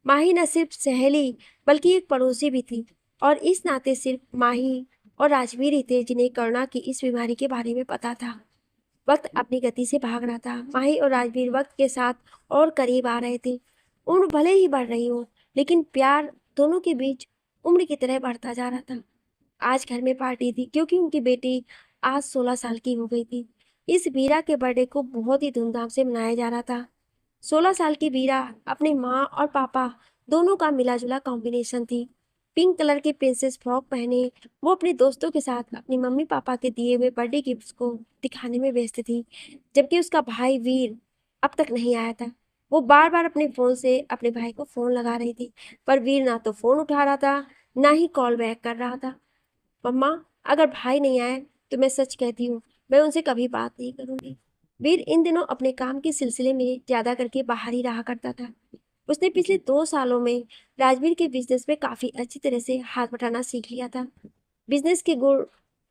माही न सिर्फ सहेली बल्कि एक पड़ोसी भी थी और इस नाते सिर्फ माही और राजवीर ही थे जिन्हें करुणा की इस बीमारी के बारे में पता था। वक्त अपनी गति से भाग रहा था। माही और राजवीर वक्त के साथ और करीब आ रहे थे। उम्र भले ही बढ़ रही हो, लेकिन प्यार दोनों के बीच उम्र की तरह बढ़ता जा रहा था। आज घर में पार्टी थी क्योंकि उनकी बेटी आज 16 साल की हो गई थी। इस वीरा के बर्थडे को बहुत ही धूमधाम से मनाया जा रहा था। 16 साल की वीरा अपनी माँ और पापा दोनों का मिला जुला कॉम्बिनेशन थी। पिंक कलर की प्रिंसेस फ्रॉक पहने वो अपने दोस्तों के साथ अपनी मम्मी पापा के दिए हुए बर्थडे गिफ्ट्स को दिखाने में व्यस्त थी, जबकि उसका भाई वीर अब तक नहीं आया था। वो बार बार अपने फोन से अपने भाई को फोन लगा रही थी, पर वीर ना तो फोन उठा रहा था, ना ही कॉल बैक कर रहा था। मम्मा, अगर भाई नहीं आए तो मैं सच कहती हूँ, मैं उनसे कभी बात नहीं करूंगी। वीर इन दिनों अपने काम के सिलसिले में ज्यादा करके बाहर ही रहा करता था। उसने पिछले 2 सालों में राजवीर के बिजनेस में काफी अच्छी तरह से हाथ बटाना सीख लिया था। बिजनेस के गुण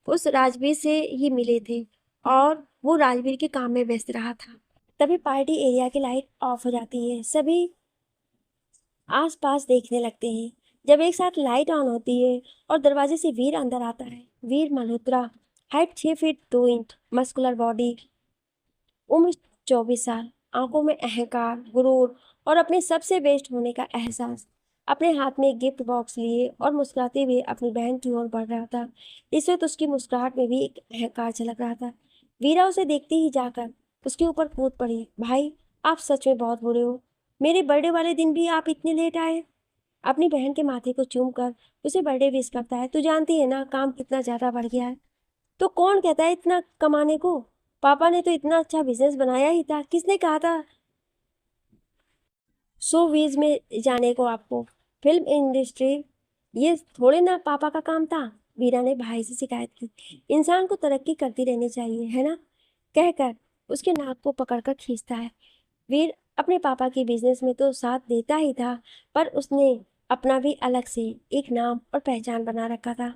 उस राजवीर से ही मिले थे और वो राजवीर के काम में व्यस्त रहा था। तभी पार्टी एरिया की लाइट ऑफ हो जाती है। सभी आसपास देखने लगते हैं। जब एक साथ लाइट ऑन होती है और दरवाजे से वीर अंदर आता है। Veer Malhotra, height 6 feet 2 inch, muscular body, उम्र 24 साल, आंखों में अहंकार, गुरूर और अपने सबसे बेस्ट होने का एहसास। अपने हाथ में एक गिफ्ट बॉक्स लिए और मुस्कुराते हुए अपनी बहन की ओर बढ़ रहा था। इस वक्त उसकी मुस्कुराहट में भी एक अहंकार झलक रहा था। वीरा उसे देखते ही जाकर उसके ऊपर कूद पड़ी। भाई, आप सच में बहुत बुरे हो। मेरे बर्थडे वाले दिन भी आप इतने लेट आए। अपनी बहन के माथे को चूमकर उसे बर्थडे विश करता है। तू जानती है ना, काम कितना ज्यादा बढ़ गया है। तो कौन कहता है इतना कमाने को? पापा ने तो इतना अच्छा बिजनेस बनाया ही था, किसने कहा था? शोबिज में जाने को आपको, फिल्म इंडस्ट्री, ये थोड़े ना पापा का काम था। वीरा ने भाई से शिकायत की। इंसान को तरक्की करती रहनी चाहिए, है ना, कहकर उसके नाक को पकड़कर खींचता है। वीर अपने पापा के बिजनेस में तो साथ देता ही था, पर उसने अपना भी अलग से एक नाम और पहचान बना रखा था।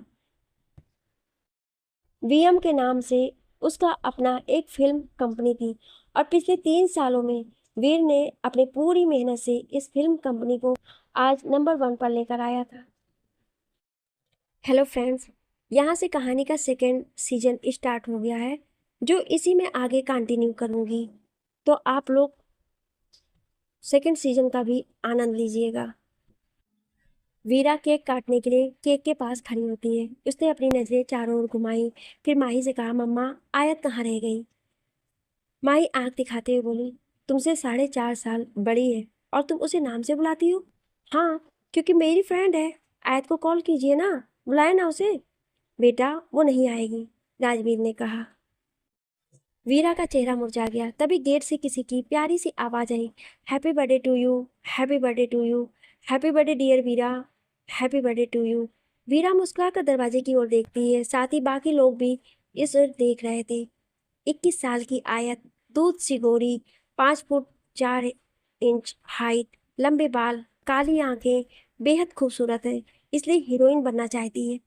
वीएम के नाम से उसका अपना एक फिल्म कंपनी थी, और पिछले 3 सालों में वीर ने अपनी पूरी मेहनत से इस फिल्म कंपनी को आज नंबर 1 पर लेकर आया था। हेलो फ्रेंड्स, यहाँ से कहानी का सेकेंड सीजन स्टार्ट हो गया है, जो इसी में आगे कंटिन्यू करूँगी। तो आप लोग सेकेंड सीजन का भी आनंद लीजिएगा। वीरा केक काटने के लिए केक के पास खड़ी होती है। उसने अपनी नजरें चारों ओर घुमाई, फिर माही से कहा, मम्मा आयत कहाँ रह गई? माही आंख दिखाते हुए बोली, तुमसे 4.5 साल बड़ी है और तुम उसे नाम से बुलाती हो? हाँ, क्योंकि मेरी फ्रेंड है। आयत को कॉल कीजिए ना, बुलाए ना उसे। बेटा वो नहीं आएगी, राजवीर ने कहा। वीरा का चेहरा मुरझा गया। तभी गेट से किसी की प्यारी सी आवाज आई, happy birthday to you, happy birthday to you, happy birthday dear Veera, happy birthday to you. Veera मुस्कुराकर दरवाजे की ओर देखती है, साथ ही बाकी लोग भी इस ओर देख रहे थे। 21 साल की आयत, दूध सी गोरी, 5 फुट 4 इंच हाइट, लंबे बाल, काली आंखें, बेहद खूबसूरत है, इसलिए हीरोइन बनना चाहती है।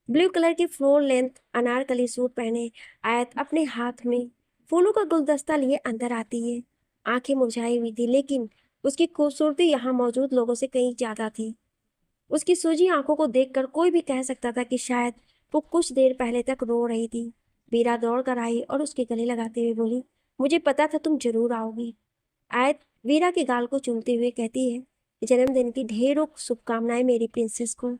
ब्लू कलर की फ्लोर लेंथ अनारकली सूट पहने आयत अपने हाथ में फूलों का गुलदस्ता लिए अंदर आती है। आंखें मुरझाई हुई थी, लेकिन उसकी खूबसूरती यहाँ मौजूद लोगों से कहीं ज्यादा थी। उसकी सूजी आंखों को देखकर कोई भी कह सकता था कि शायद वो कुछ देर पहले तक रो रही थी। वीरा दौड़ कर आई और उसके गले लगाते हुए बोली, मुझे पता था तुम जरूर आओगी। आयत वीरा के गाल को चूमते हुए कहती है, जन्मदिन की ढेरों शुभकामनाएं मेरी प्रिंसेस को।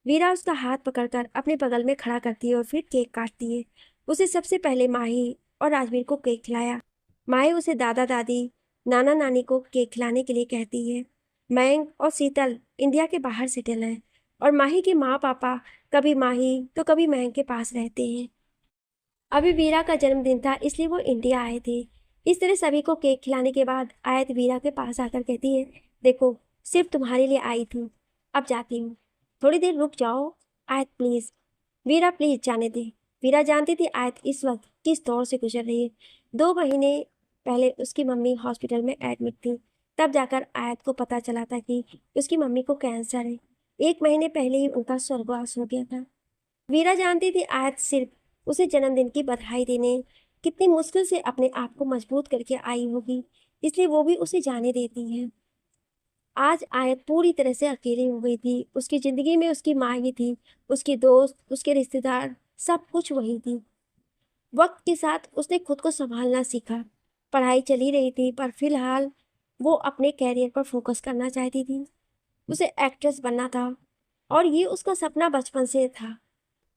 वीरा उसका हाथ पकड़कर अपने बगल में खड़ा करती है और फिर केक काटती है। उसे सबसे पहले माही और राजवीर को केक खिलाया। माही उसे दादा दादी, नाना नानी को केक खिलाने के लिए कहती है। मयंक और शीतल इंडिया के बाहर सेटल हैं, और माही के माँ पापा कभी माही तो कभी मयंक के पास रहते हैं। अभी वीरा का जन्मदिन था, इसलिए वो इंडिया आए थे। इस तरह सभी को केक खिलाने के बाद आयत वीरा के पास आकर कहती है, देखो सिर्फ तुम्हारे लिए आई थी, अब जाती हूँ। थोड़ी देर रुक जाओ आयत प्लीज। वीरा प्लीज जाने दे। वीरा जानती थी आयत इस वक्त किस दौर से गुजर रही है। 2 महीने पहले उसकी मम्मी हॉस्पिटल में एडमिट थी। तब जाकर आयत को पता चला था कि उसकी मम्मी को कैंसर है। 1 महीने पहले ही उनका स्वर्गवास हो गया था। वीरा जानती थी आयत सिर्फ उसे जन्मदिन की बधाई देने कितनी मुश्किल से अपने आप को मजबूत करके आई होगी, इसलिए वो भी उसे जाने देती है। आज आयत पूरी तरह से अकेली हो गई थी। उसकी जिंदगी में उसकी माँ ही थी, उसकी दोस्त, उसके रिश्तेदार, सब कुछ वही थी। वक्त के साथ उसने खुद को संभालना सीखा। पढ़ाई चली रही थी, पर फिलहाल वो अपने कैरियर पर फोकस करना चाहती थी। उसे एक्ट्रेस बनना था, और ये उसका सपना बचपन से था।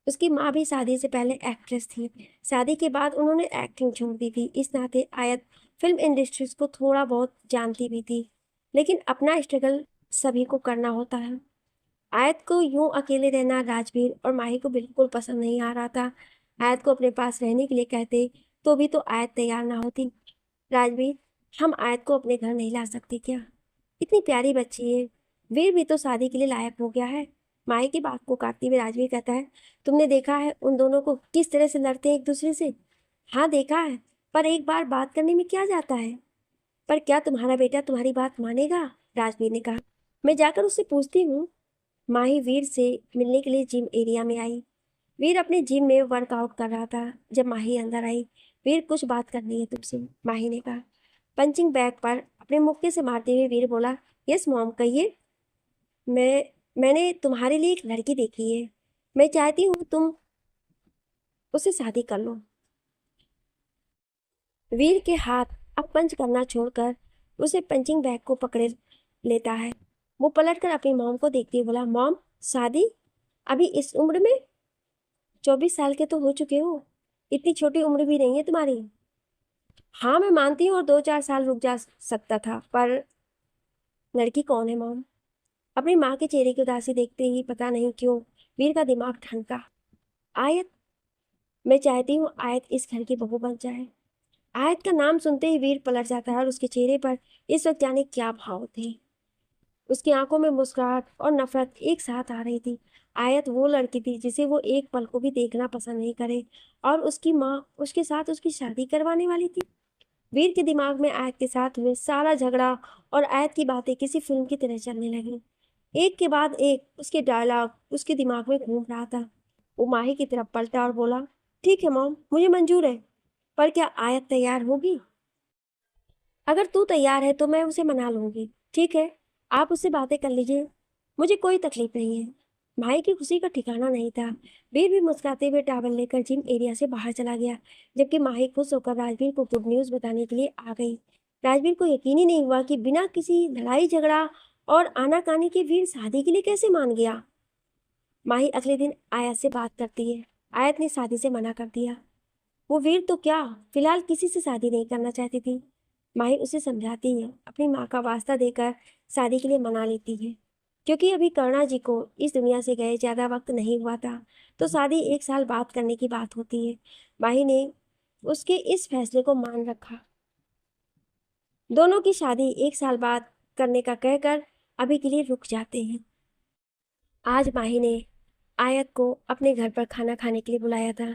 उसकी माँ भी शादी से पहले एक्ट्रेस थी। शादी के बाद उन्होंने एक्टिंग छोड़ दी थी। इस नाते आयत फिल्म इंडस्ट्रीज को थोड़ा बहुत जानती भी थी, लेकिन अपना स्ट्रगल सभी को करना होता है। आयत को यूं अकेले रहना राजवीर और माही को बिल्कुल पसंद नहीं आ रहा था। आयत को अपने पास रहने के लिए कहते तो भी तो आयत तैयार ना होती। राजवीर, हम आयत को अपने घर नहीं ला सकते क्या? इतनी प्यारी बच्ची है, वीर भी तो शादी के लिए लायक हो गया है। माही की बात को काटते हुए राजवीर कहता है, तुमने देखा है उन दोनों को किस तरह से लड़ते हैं एक दूसरे से? हाँ देखा है, पर एक बार बात करने में क्या जाता है? पर क्या तुम्हारा बेटा तुम्हारी बात मानेगा? राजवीर ने कहा। मैं जाकर उससे पूछती हूँ। माही वीर से मिलने के लिए जिम एरिया में आई। वीर अपने जिम में वर्कआउट कर रहा था जब माही अंदर आई। वीर, कुछ बात करनी है तुमसे, माही ने कहा। पंचिंग बैग पर अपने मुक्के से मारते हुए वीर बोला, यस मॉम, कहिए। मैंने तुम्हारे लिए एक लड़की देखी है। मैं चाहती हूँ तुम उससे शादी कर लो। वीर के हाथ अब पंच करना छोड़कर उसे पंचिंग बैग को पकड़े लेता है। वो पलटकर अपनी मॉम को देखती हुए बोला, मॉम, शादी? अभी इस उम्र में? 24 साल के तो हो चुके हो, इतनी छोटी उम्र भी नहीं है तुम्हारी। हाँ मैं मानती हूँ, और 2-4 साल रुक जा सकता था, पर लड़की कौन है मॉम? अपनी माँ के चेहरे की उदासी देखते ही पता नहीं क्यों वीर का दिमाग ठनका। आयत। मैं चाहती हूँ आयत इस घर की बहू बन जाए। आयत का नाम सुनते ही वीर पलट जाता है, और उसके चेहरे पर इस वक्त जाने क्या भाव थे। उसकी आंखों में मुस्कुराहट और नफरत एक साथ आ रही थी। आयत वो लड़की थी जिसे वो एक पल को भी देखना पसंद नहीं करे, और उसकी माँ उसके साथ उसकी शादी करवाने वाली थी। वीर के दिमाग में आयत के साथ हुए सारा झगड़ा और आयत की बातें किसी फिल्म की तरह चलने लगी। एक के बाद एक उसके डायलॉग उसके दिमाग में घूम रहा था। वो माही की तरफ पलटा और बोला, ठीक है मॉम, मुझे मंजूर है, पर क्या आयत तैयार होगी? अगर तू तैयार है तो मैं उसे मना लूंगी। ठीक है, आप उससे बातें कर लीजिए, मुझे कोई तकलीफ नहीं है। भाई की खुशी का ठिकाना नहीं था। वीर भी मुस्कुराते हुए टावल लेकर जिम एरिया से बाहर चला गया, जबकि माही खुश होकर राजवीर को गुड न्यूज़ बताने के लिए आ गई। राजवीर को यकीन ही नहीं हुआ कि बिना किसी लड़ाई झगड़ा और आनाकानी के वीर शादी के लिए कैसे मान गया। माही अगले दिन आयत से बात करती है। आयत ने शादी से मना कर दिया। वो वीर तो क्या, फिलहाल किसी से शादी नहीं करना चाहती थी। माही उसे समझाती है, अपनी माँ का वास्ता देकर शादी के लिए मना लेती है, क्योंकि अभी करुणा जी को इस दुनिया से गए ज़्यादा वक्त नहीं हुआ था, तो शादी 1 साल बाद करने की बात होती है। माही ने उसके इस फैसले को मान रखा। दोनों की शादी 1 साल बाद करने का कहकर अभी के लिए रुक जाते हैं। आज माही ने आयत को अपने घर पर खाना खाने के लिए बुलाया था।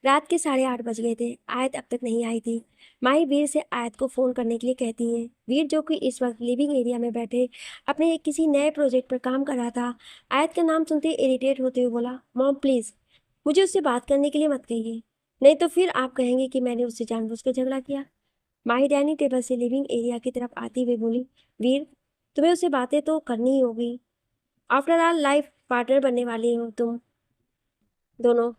रात के 8:30 बज गए थे। आयत अब तक नहीं आई थी। माही वीर से आयत को फ़ोन करने के लिए कहती है। वीर, जो कि इस वक्त लिविंग एरिया में बैठे अपने किसी नए प्रोजेक्ट पर काम कर रहा था, आयत का नाम सुनते इरिटेट होते हुए बोला, मॉम प्लीज़, मुझे उससे बात करने के लिए मत कहिए, नहीं तो फिर आप कहेंगे कि मैंने उससे जानबूझकर झगड़ा किया। माही डाइनिंग टेबल से लिविंग एरिया की तरफ आती हुई बोली, वीर, तुम्हें उससे बातें तो करनी ही होगी। आफ्टर ऑल लाइफ पार्टनर बनने वाली हो तुम दोनों।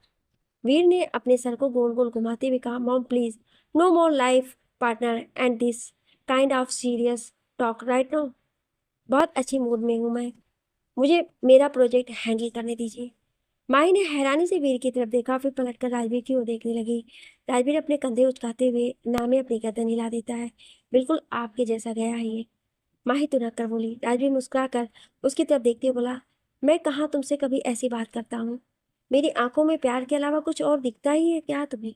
वीर ने अपने सर को गोल गोल घुमाते हुए कहा, mom please, no more life partner and this kind of serious talk right now. बहुत अच्छी मूड में हूँ मैं, मुझे मेरा प्रोजेक्ट हैंडल करने दीजिए। माही ने हैरानी से वीर की तरफ देखा, फिर पलटकर राजवीर की ओर देखने लगी। राजवीर अपने कंधे उचकाते हुए नामे अपनी गर्दन हिला देता है। बिल्कुल आपके जैसा गया है ये। माही तुरक कर बोली। राजवीर मुस्कुराकर उसकी तरफ देखते हुए बोला, मैं कहाँ तुमसे कभी ऐसी बात करता हूँ? मेरी आंखों में प्यार के अलावा कुछ और दिखता ही है क्या तुम्हें?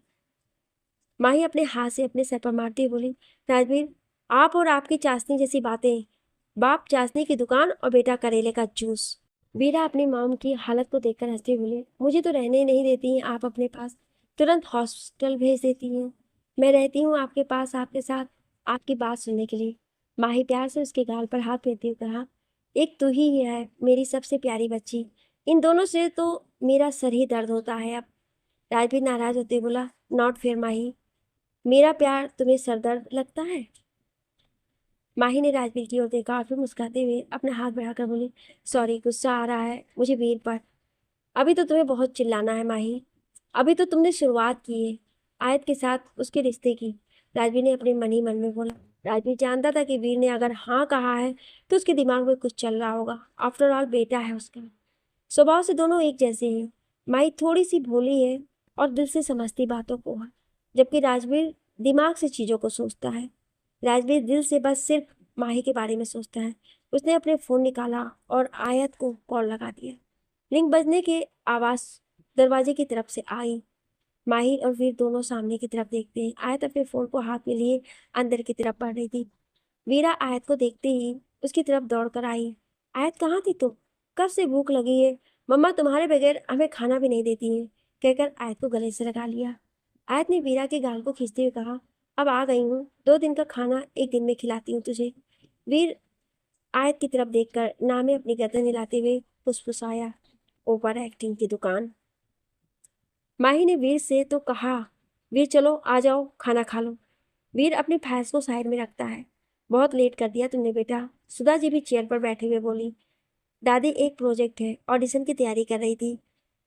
माही अपने हाथ से अपने सर पर मारती हुई बोली, राजवीर, आप और आपकी चाशनी जैसी बातें, बाप चाशनी की दुकान और बेटा करेले का जूस। वीरा अपनी मॉम की हालत को देखकर हंसते हुए बोले, मुझे तो रहने नहीं देती हैं आप अपने पास, तुरंत हॉस्पिटल भेज देती हैं। मैं रहती हूँ आपके पास आपके साथ, आपकी बात सुनने के लिए। माही प्यार से उसके गाल पर हाथ फेरते हुए कहा, एक तू ही है मेरी सबसे प्यारी बच्ची, इन दोनों से तो मेरा सर ही दर्द होता है अब। राजवीर नाराज होते हुए बोला, नॉट फेयर माही, मेरा प्यार तुम्हें सरदर्द लगता है? माही ने राजवीर की ओर देखा और फिर मुस्कुराते हुए अपना हाथ बढ़ाकर बोली, सॉरी, गुस्सा आ रहा है मुझे वीर पर। अभी तो तुम्हें बहुत चिल्लाना है माही, अभी तो तुमने शुरुआत की है आयत के साथ उसके रिश्ते की। राजवीर ने अपने मन ही मन में बोला। राजवीर जानता था कि वीर ने अगर हाँ कहा है तो उसके दिमाग में कुछ चल रहा होगा। आफ्टर ऑल बेटा है उसका। स्वभाव से दोनों एक जैसे हैं। माही थोड़ी सी भोली है और दिल से समझती बातों को है, जबकि राजवीर दिमाग से चीज़ों को सोचता है। राजवीर दिल से बस सिर्फ माही के बारे में सोचता है। उसने अपने फ़ोन निकाला और आयत को कॉल लगा दिया। रिंग बजने के आवाज़ दरवाजे की तरफ से आई। माही और वीर दोनों सामने की तरफ देखते हैं। आयत अपने फ़ोन को हाथ में लिए अंदर की तरफ बढ़ रही थी। वीरा आयत को देखते ही उसकी तरफ दौड़ कर आई। आयत, कहाँ थी तुम? कब से भूख लगी है, मम्मा तुम्हारे बगैर हमें खाना भी नहीं देती हैं, कहकर आयत को गले से लगा लिया। आयत ने वीरा के गाल को खींचते हुए कहा, अब आ गई हूँ, 2 दिन का खाना एक दिन में खिलाती हूँ तुझे। वीर आयत की तरफ देखकर नामे अपनी गर्दन हिलाते हुए फुसफुसाया, ओवर एक्टिंग की दुकान। माही ने वीर से तो कहा, वीर चलो आ जाओ खाना खा लो। वीर अपनी भैंस को साइड में रखता है। बहुत लेट कर दिया तुमने बेटा। सुधा जी भी चेयर पर बैठे हुए बोली, दादी एक प्रोजेक्ट है, ऑडिशन की तैयारी कर रही थी।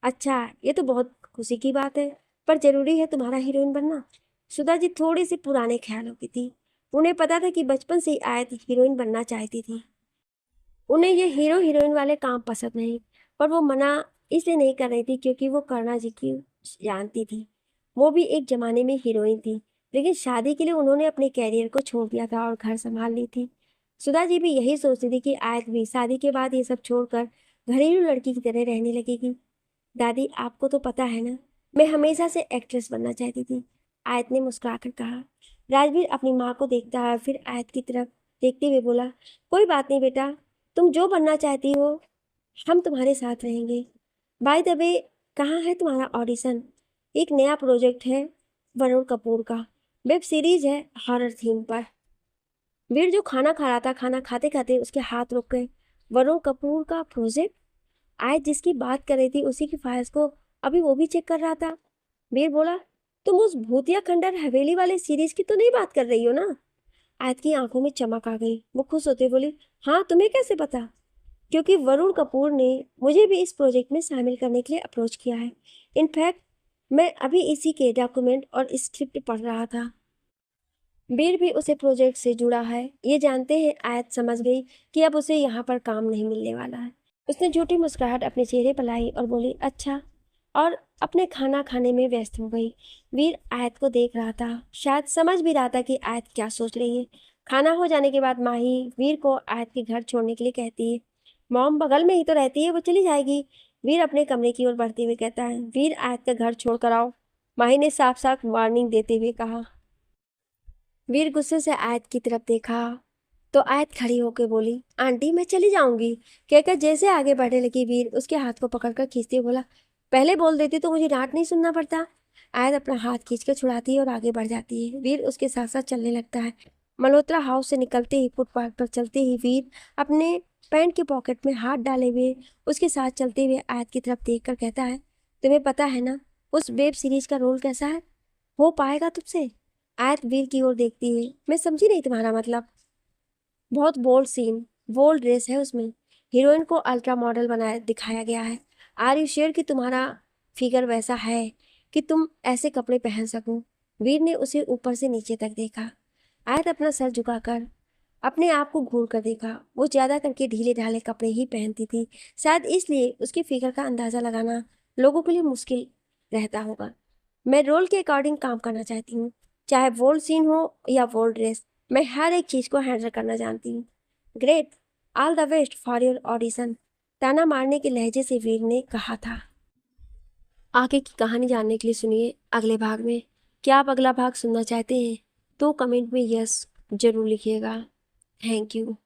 अच्छा, ये तो बहुत खुशी की बात है, पर जरूरी है तुम्हारा हीरोइन बनना? सुधा जी थोड़ी सी पुराने ख्यालों की थी। उन्हें पता था कि बचपन से ही आयत हीरोइन बनना चाहती थी। उन्हें ये हीरो हीरोइन वाले काम पसंद नहीं, पर वो मना इसलिए नहीं कर रही थी क्योंकि वो करुणा जी की जानती थी। वो भी एक जमाने में हीरोइन थी, लेकिन शादी के लिए उन्होंने अपने कैरियर को छोड़ दिया था और घर संभाल ली थी। सुधा जी भी यही सोचती थी कि आयत भी शादी के बाद ये सब छोड़कर घरेलू लड़की की तरह रहने लगेगी। दादी, आपको तो पता है ना, मैं हमेशा से एक्ट्रेस बनना चाहती थी, आयत ने मुस्कुराकर कहा। राजवीर अपनी माँ को देखता है, फिर आयत की तरफ देखते हुए बोला, कोई बात नहीं बेटा, तुम जो बनना चाहती हो हम तुम्हारे साथ रहेंगे। बाय द वे, कहाँ है तुम्हारा ऑडिशन? एक नया प्रोजेक्ट है वरुण कपूर का, वेब सीरीज है हॉरर थीम पर। वीर जो खाना खा रहा था, खाना खाते खाते उसके हाथ रुक गए। वरुण कपूर का प्रोजेक्ट? आज जिसकी बात कर रही थी उसी की फाइल्स को अभी वो भी चेक कर रहा था। वीर बोला, तुम उस भूतिया खंडर हवेली वाले सीरीज की तो नहीं बात कर रही हो ना? आयत की आंखों में चमक आ गई। वो खुश होते बोली, हाँ तुम्हें कैसे पता? क्योंकि वरुण कपूर ने मुझे भी इस प्रोजेक्ट में शामिल करने के लिए अप्रोच किया है। इनफैक्ट मैं अभी इसी के डॉक्यूमेंट और स्क्रिप्ट पढ़ रहा था। वीर भी उसे प्रोजेक्ट से जुड़ा है, ये जानते हैं आयत समझ गई कि अब उसे यहाँ पर काम नहीं मिलने वाला है। उसने झूठी मुस्कुराहट अपने चेहरे पर लाई और बोली, अच्छा, और अपने खाना खाने में व्यस्त हो गई। वीर आयत को देख रहा था, शायद समझ भी रहा था कि आयत क्या सोच रही है। खाना हो जाने के बाद माही वीर को आयत के घर छोड़ने के लिए कहती है। मॉम बगल में ही तो रहती है, वो चली जाएगी। वीर अपने कमरे की ओर बढ़ते हुए कहता है, वीर आयत का घर छोड़ कर आओ, माही ने साफ साफ वार्निंग देते हुए कहा। वीर गुस्से से आयत की तरफ देखा तो आयत खड़ी होकर बोली, आंटी मैं चली जाऊंगी, कहकर जैसे आगे बढ़ने लगी वीर उसके हाथ को पकड़कर खींचते हुए बोला, पहले बोल देती तो मुझे डांट नहीं सुनना पड़ता। आयत अपना हाथ खींचकर छुड़ाती है और आगे बढ़ जाती है। वीर उसके साथ साथ चलने लगता है। मल्होत्रा हाउस से निकलते ही फुटपाथ पर चलते ही वीर अपने पैंट के पॉकेट में हाथ डाले हुए उसके साथ चलते हुए आयत की तरफ देख कर कहता है, तुम्हें पता है ना उस वेब सीरीज का रोल कैसा है? हो पाएगा तुझसे? आयत वीर की ओर देखती है, मैं समझी नहीं तुम्हारा मतलब। बहुत बोल्ड सीन, बोल्ड ड्रेस है उसमें, हीरोइन को अल्ट्रा मॉडल बनाया दिखाया गया है। आर यू श्योर कि तुम्हारा फिगर वैसा है कि तुम ऐसे कपड़े पहन सको? वीर ने उसे ऊपर से नीचे तक देखा। आयत अपना सर झुकाकर अपने आप को घूर कर देखा। वो ज्यादा करके ढीले ढाले कपड़े ही पहनती थी, शायद इसलिए उसकी फिगर का अंदाजा लगाना लोगों के लिए मुश्किल रहता होगा। मैं रोल के अकॉर्डिंग काम करना चाहती हूँ, चाहे बोल्ड सीन हो या बोल्ड ड्रेस, मैं हर एक चीज को हैंडल करना जानती हूँ। Great, all the best for your audition, ताना मारने के लहजे से वीर ने कहा था। आगे की कहानी जानने के लिए सुनिए अगले भाग में। क्या आप अगला भाग सुनना चाहते हैं तो कमेंट में यस जरूर लिखिएगा। Thank you.